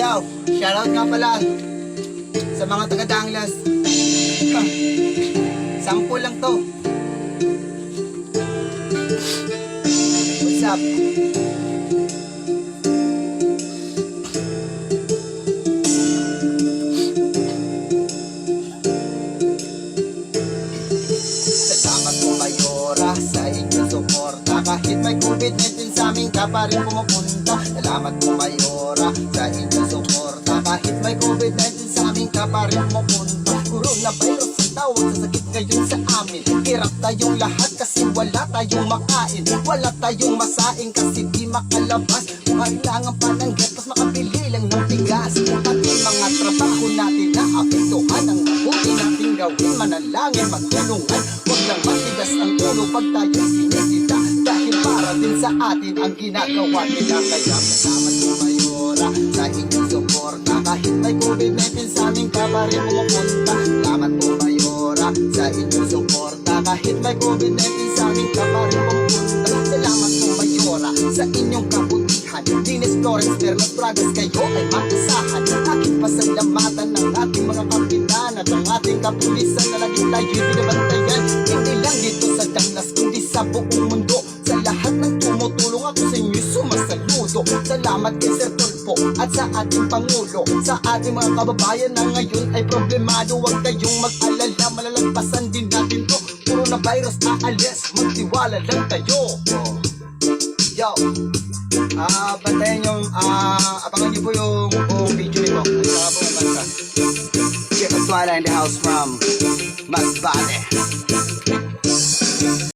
Yo, shoutout nga pala sa mga taga-Danglas. Sample lang to. What's up? Salamat po Mayora sa inyong suporta. Kahit may COVID-19 sa amin ka pa rin pumupunta. Salamat po Mayora sa inyong suporta. Kahit may COVID-19 sa amin ka pa rin pumupunta. Coronavirus ang tawag sa sakit ngayon sa amin. Hirap tayong lahat kasi wala tayong makain. Wala tayong masain kasi di makalabas. Kailangan pa ng gatas, makabili lang ng bigas. Pati mga trabaho natin na apektuhan. Ang mabuti natin gawin, manalangin, magtulungan. Huwag lang matigas ang ulo pag tayo sinisita. Dahil para din sa atin ang ginagawa nila. Kaya salamat po Mayora sa inyong suporta. Kahit may COVID-19 sa amin ka pa rin pumupunta. Salamat po Mayora sa inyong suporta. Kahit may COVID-19 sa amin ka pa rin pumupunta. Salamat po Mayora sa inyong kabutihan. Dinis Florence Pernos Bragas, kayo ay makasahan. Aking pasalamatan ng ating mga kapitan at ang ating kapulisan na laging tayo binabantayan. Hindi lang dito sa Danglas kundi sa buong mundo. Sa lahat ng tumutulong ako sa inyo'y sumasaludo. Salamat kay Sir Tulfo at sa ating Pangulo. Sa ating mga kababayan na ngayon ay problemado. Huwag kayong mag-alala, malalagpasan din natin to. Coronavirus aalis, magtiwala lang tayo. Yo, bantayan yung, abangan nyo po yung buong video nito. At saka po ang banta. Check out Twala in the house from Masbate.